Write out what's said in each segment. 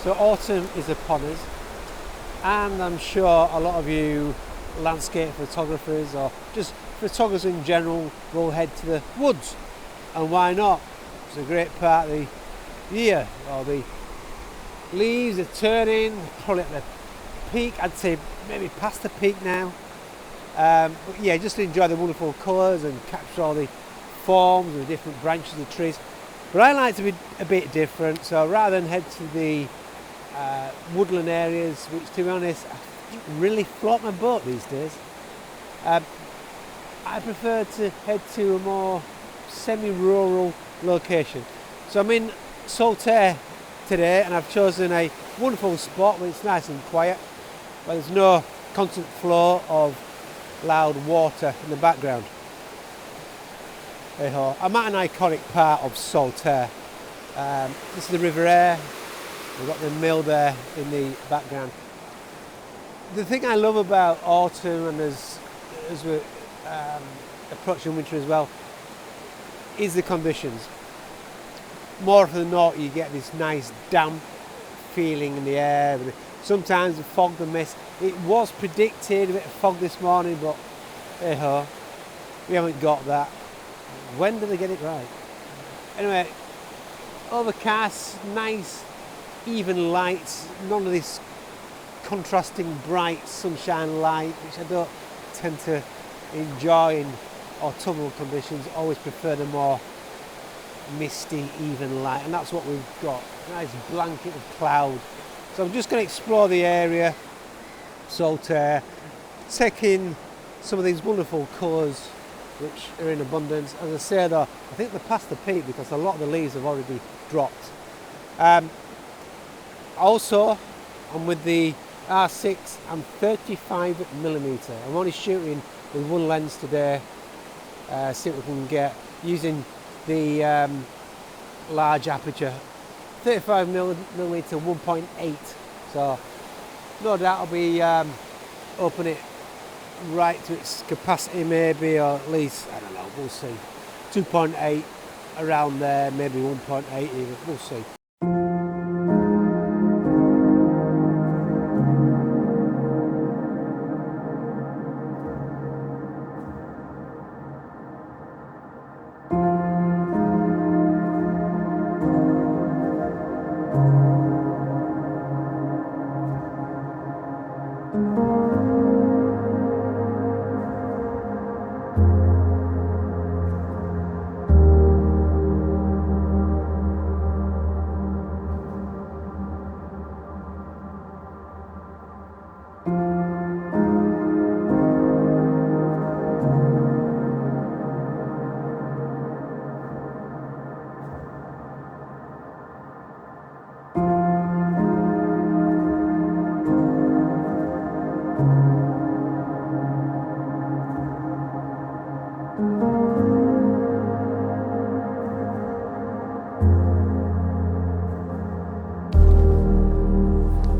So autumn is upon us, and I'm sure a lot of you landscape photographers or just photographers in general will head to the woods. And why not? It's a great part of the year. All the leaves are turning, probably at the peak. I'd say maybe past the peak now. But yeah, just to enjoy the wonderful colours and capture all the forms and the different branches of the trees. But I like to be a bit different, so rather than head to the woodland areas, which to be honest, I don't really float my boat these days, I prefer to head to a more semi-rural location. So I'm in Saltaire today, and I've chosen a wonderful spot where it's nice and quiet, where there's no constant flow of loud water in the background. Hey-ho. I'm at an iconic part of Saltaire. This is the River Aire. We've got the mill there in the background. The thing I love about autumn, and as we're approaching winter as well, is the conditions. More often than not, you get this nice damp feeling in the air. Sometimes the fog, the mist. It was predicted a bit of fog this morning, but hey ho, we haven't got that. When do they get it right? Anyway, overcast, nice, even lights. None of this contrasting bright sunshine light, which I don't tend to enjoy in autumnal conditions. Always prefer the more misty, even light, and that's what we've got. A nice blanket of cloud. So I'm just going to explore the area, Saltaire, take in some of these wonderful colours which are in abundance. As I say though, I think they're past the peak because a lot of the leaves have already dropped. Also, I'm with the R6, I'm 35mm. I'm only shooting with one lens today, see what we can get using the large aperture, 35mm 1.8. So no doubt I'll be opening it right to its capacity maybe, or at least, I don't know, we'll see. 2.8 around there, maybe 1.8 even, we'll see.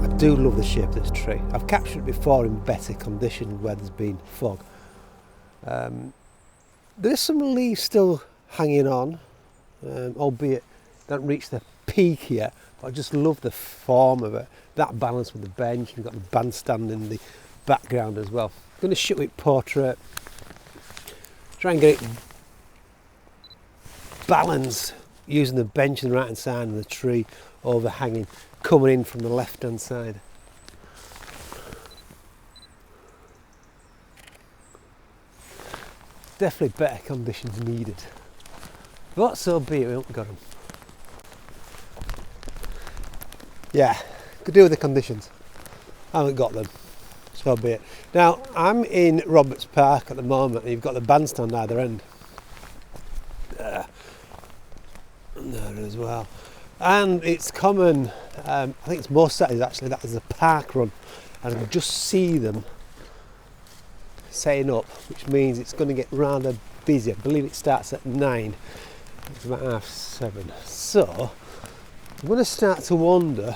I do love the shape of this tree. I've captured it before in better condition where there's been fog. There's some leaves still hanging on, albeit don't reach the peak yet, but I just love the form of it. That balance with the bench, you've got the bandstand in the background as well. I'm going to shoot with portrait, try and get it balanced using the bench on the right hand side and the tree overhanging, coming in from the left hand side. Definitely better conditions needed, but so be it, we haven't got them. Yeah, could do with the conditions. I haven't got them, so be it. Now I'm in Roberts Park at the moment, and you've got the bandstand either end there as well. And it's common, I think it's most Saturdays actually, that there's a park run, and I can just see them setting up, which means it's going to get rather busy. I believe it starts at 9, it's about 7:30. So I'm going to start to wander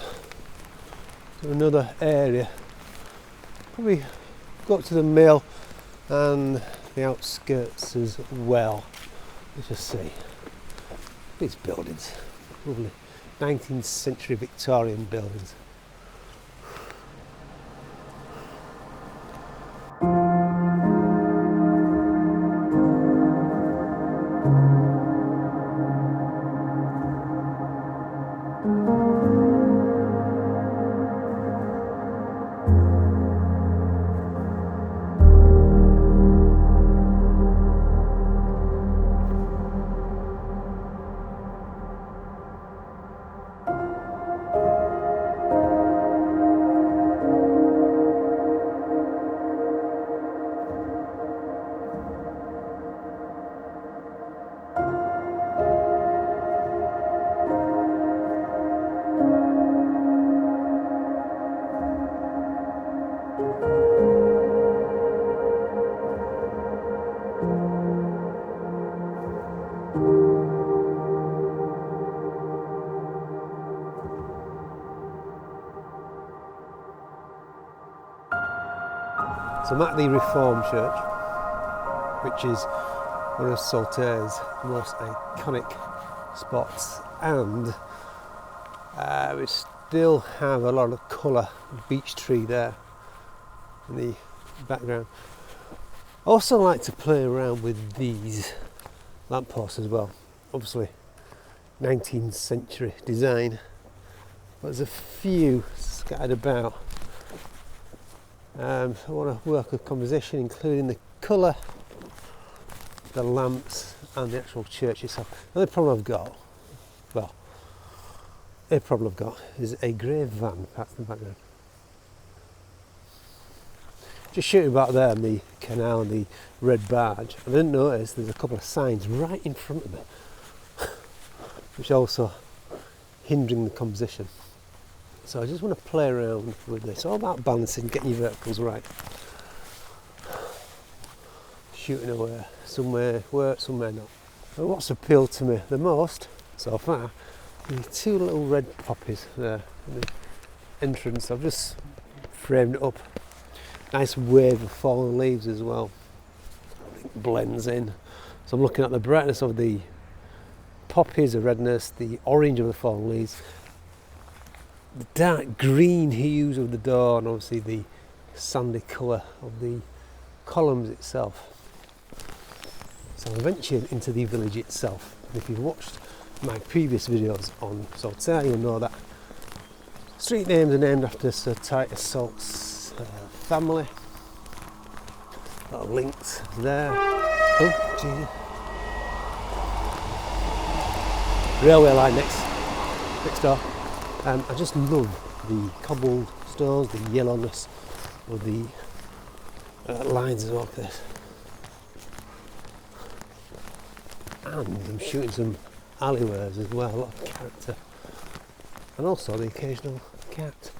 to another area, probably go up to the mill and the outskirts as well. Let's just see these buildings, lovely. 19th century Victorian buildings. So I'm at the Reformed Church, which is one of Saltaire's most iconic spots, and we still have a lot of colour, beech tree there in the background. I also like to play around with these lampposts as well. Obviously 19th century design, but there's a few scattered about. I want to work with composition, including the colour, the lamps and the actual church itself. The only problem I've got, is a grey van parked in the background. Just shooting back there on the canal and the red barge, I didn't notice there's a couple of signs right in front of me, which are also hindering the composition. So I just want to play around with this, all about balancing, getting your verticals right. Shooting away, somewhere work, somewhere not. And what's appealed to me the most so far, the two little red poppies there in the entrance. I've just framed it up. Nice wave of fallen leaves as well. It blends in. So I'm looking at the brightness of the poppies, the redness, the orange of the fallen leaves, the dark green hues of the door, and obviously the sandy colour of the columns itself. So I'm venturing into the village itself. And if you've watched my previous videos on Saltaire, you'll know that street names are named after Sir Titus Salt's family. A lot of links there. Oh, Jesus. Railway line next door. I just love the cobbled stones, the yellowness of the lines as well, like this. And I'm shooting some alleyways as well, a lot of character. And also the occasional cat.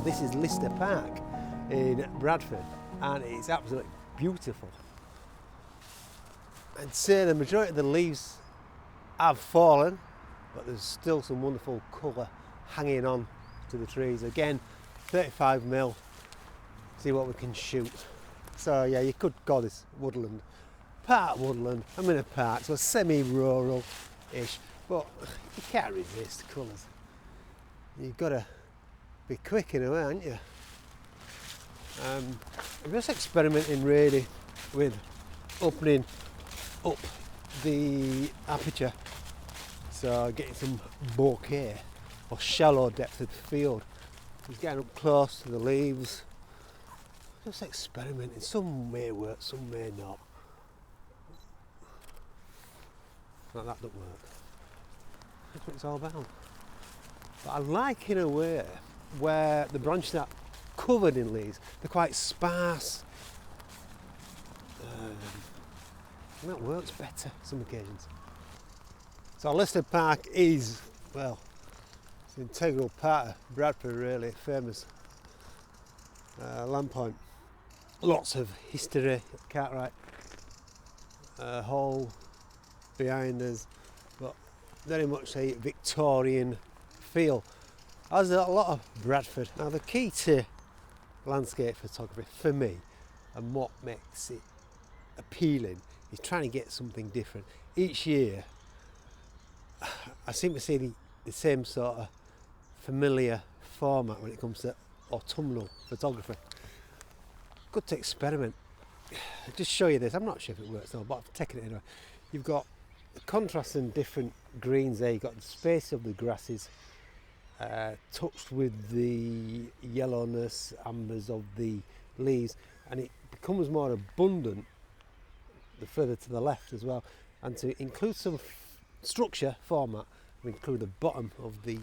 This is Lister Park in Bradford, and it's absolutely beautiful. I'd say the majority of the leaves have fallen, but there's still some wonderful colour hanging on to the trees. Again, 35mm, see what we can shoot. So yeah, you could call this woodland. Part woodland, I'm in a park, so semi-rural-ish. but you can't resist colours. You've got to be quick in a way, haven't you? I'm just experimenting really with opening up the aperture, so getting some bokeh or shallow depth of field. Just getting up close to the leaves, just experimenting. Some may work, some may not. Like that don't work. That's what it's all about. But I like in a way where the branches are covered in leaves, they're quite sparse. And that works better some occasions. So Leicester Park is, well, it's an integral part of Bradford really, famous land point. Lots of history, Cartwright Hall behind us, but very much a Victorian feel. As a lot of Bradford. Now the key to landscape photography for me, and what makes it appealing, is trying to get something different. Each year I seem to see the same sort of familiar format when it comes to autumnal photography. Good to experiment. I'll just show you this. I'm not sure if it works though, but I've taken it anyway. You've got the contrast and different greens there. You've got the space of the grasses touched with the yellowness, ambers of the leaves, and it becomes more abundant the further to the left as well. And to include some structure format, we include the bottom of the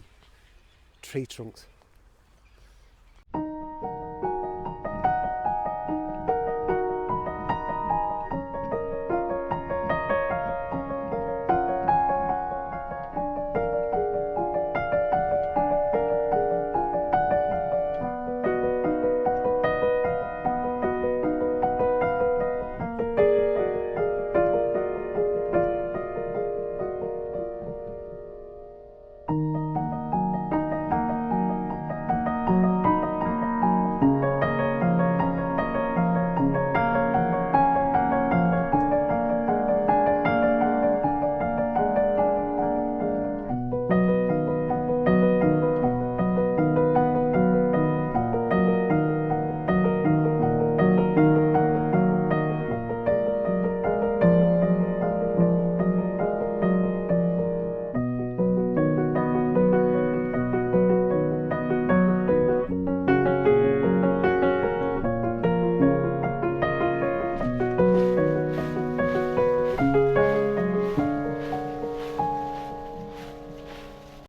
tree trunks.